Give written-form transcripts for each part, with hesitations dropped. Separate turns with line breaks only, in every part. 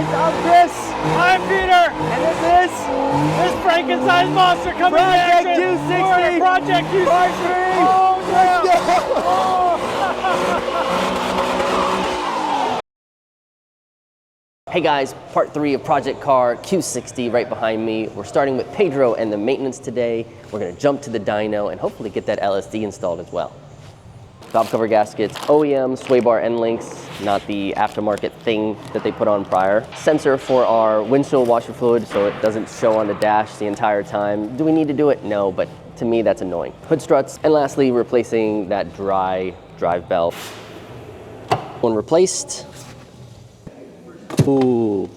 guys, I'm Chris.
I'm Peter.
And this is
This Frankenstein's monster coming
Project
in action.
Q60.
We're at Project Q60.
Part 3.
Oh, yeah.
Let's go.
Hey guys, part 3 of Project Car Q60 right behind me. We're starting with Pedro and the maintenance today. We're gonna jump to the dyno and hopefully get that LSD installed as well. Valve cover gaskets, OEM sway bar end links, not the aftermarket thing that they put on prior. Sensor for our windshield washer fluid so it doesn't show on the dash the entire time. Do we need to do it? No, but to me that's annoying. Hood struts, and lastly replacing that dry drive belt. One replaced. Ooh.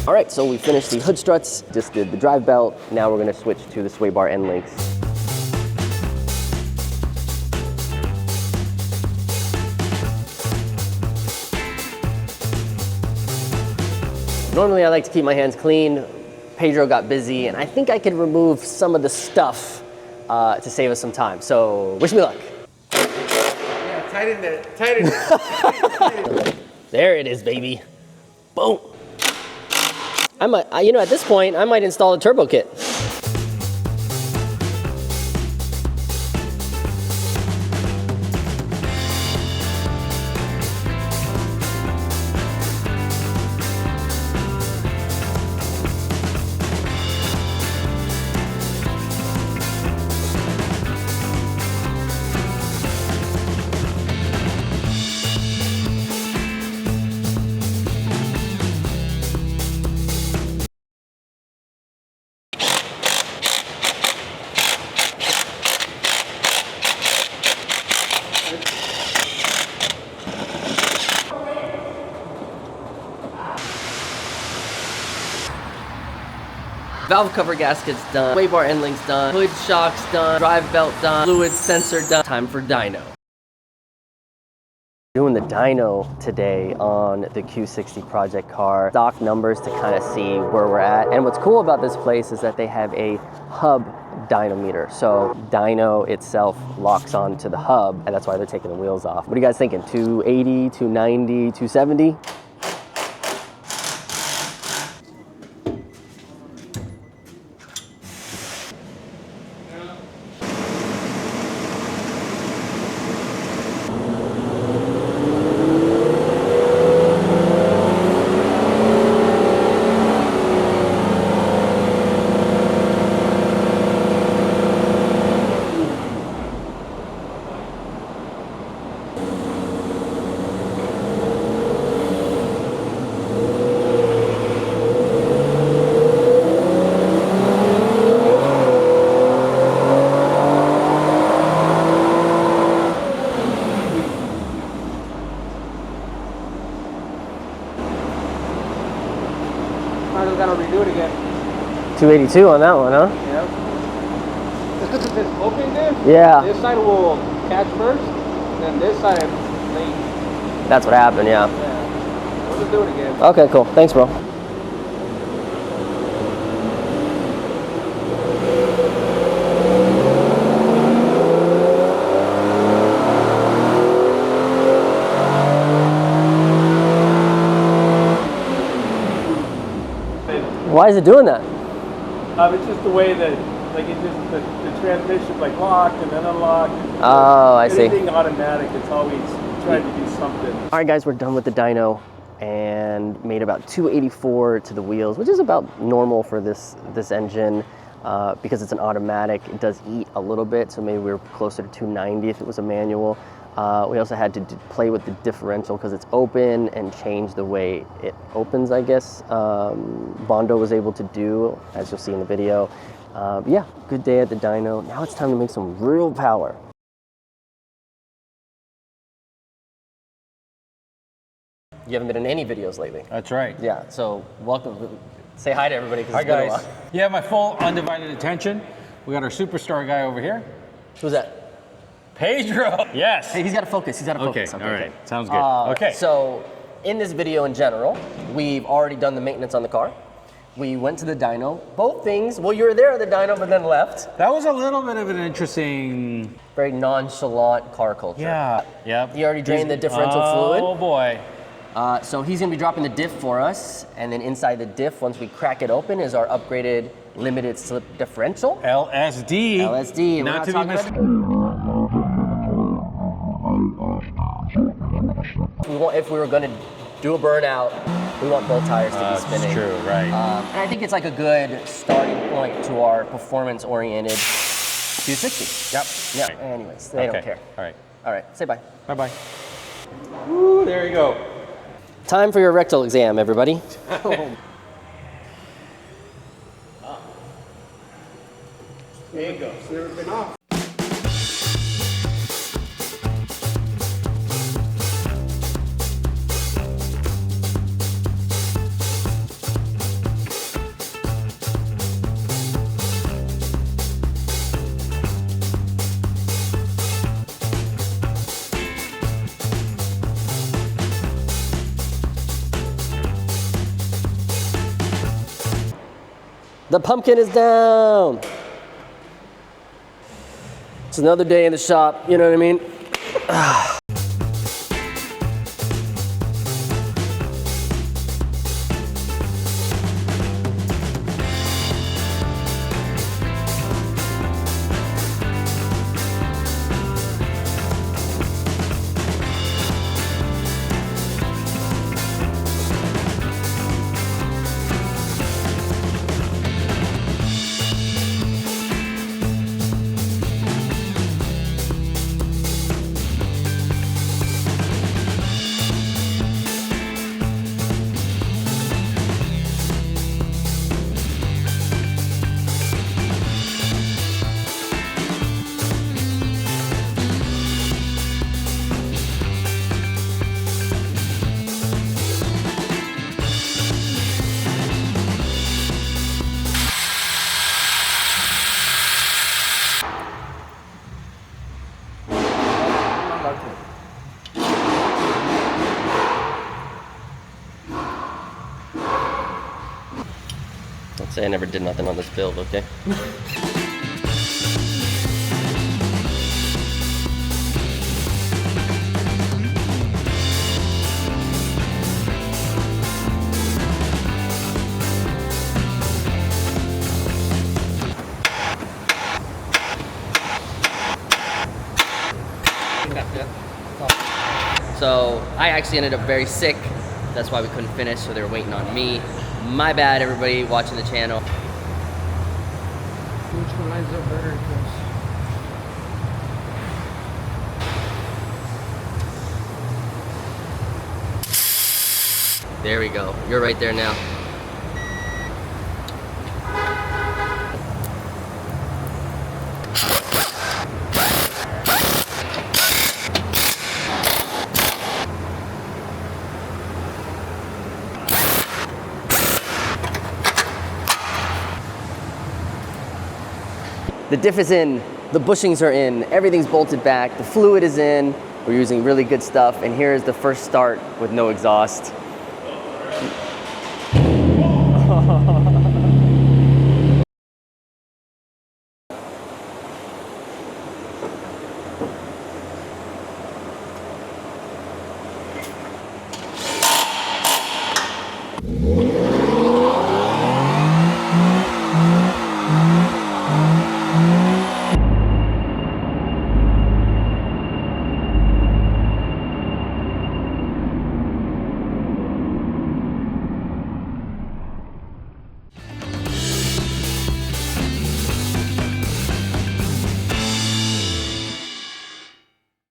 All right, so we finished the hood struts, just did the drive belt. Now we're gonna switch to the sway bar end links. Normally I like to keep my hands clean. Pedro got busy and I think I could remove some of the stuff to save us some time. So wish me luck.
Yeah, tighten it. Tighten it.
There it is, baby. Boom. I might, you know, at this point, I might install a turbo kit. Valve cover gaskets done, sway bar end links done, hood shocks done, drive belt done, fluid sensor done. Time for dyno. Doing the dyno today on the Q60 project car. Stock numbers to kind of see where we're at. And what's cool about this place is that they have a hub dynometer. So dyno itself locks onto the hub, and that's why they're taking the wheels off. What are you guys thinking? 280, 290, 270?
I just gotta redo it again.
282 on that one, huh?
Yep. Just because it's open there?
Yeah.
This side will catch first, then this side late.
That's what happened, yeah.
Yeah. We'll just do it again.
Okay, cool. Thanks, bro. Why is it doing that?
It's just the way that, like, it just the transmission's like locked and then unlocked.
Oh, I see.
Anything automatic, it's always trying to do something.
All right, guys, we're done with the dyno and made about 284 to the wheels, which is about normal for this engine. Because it's an automatic, it does eat a little bit, so maybe we were closer to 290 if it was a manual. We also had to play with the differential because it's open and change the way it opens, I guess. Bondo was able to do, as you'll see in the video. Yeah, good day at the dyno. Now it's time to make some real power. You haven't been in any videos lately.
That's right.
Yeah, so welcome. Say hi to everybody.
Hi, guys. You have my full undivided attention. We got our superstar guy over here.
Who's that?
Pedro. Yes.
Hey, he's got to focus. He's got to
Okay.
focus.
All right. Sounds good. Okay.
So, in this video in general, we've already done the maintenance on the car. We went to the dyno. Both things. Well, you were there at the dyno, but then left.
That was a little bit of an interesting.
Very nonchalant car culture.
Yeah. Yep.
He already drained the differential fluid.
Oh boy.
So he's gonna be dropping the diff for us, and then inside the diff, once we crack it open, is our upgraded limited slip differential.
LSD.
LSD. And
Not
we're
to be missed.
If we were gonna do a burnout, we want both tires to be spinning.
That's true, right.
And I think it's like a good starting point to our performance-oriented Q60.
Yep.
Yeah. Anyways, they don't care.
All right.
All right. Say bye.
Bye-bye.
Ooh, there you go.
Time for your rectal exam, everybody.
There you go. So never been off.
The pumpkin is down. It's another day in the shop, you know what I mean? Don't say I never did nothing on this build, okay? So I actually ended up very sick. That's why we couldn't finish, so they were waiting on me. My bad, everybody watching the channel.
Which one lines up better?
There we go. You're right there now. The diff is in, the bushings are in, everything's bolted back, the fluid is in, we're using really good stuff, and here is the first start with no exhaust.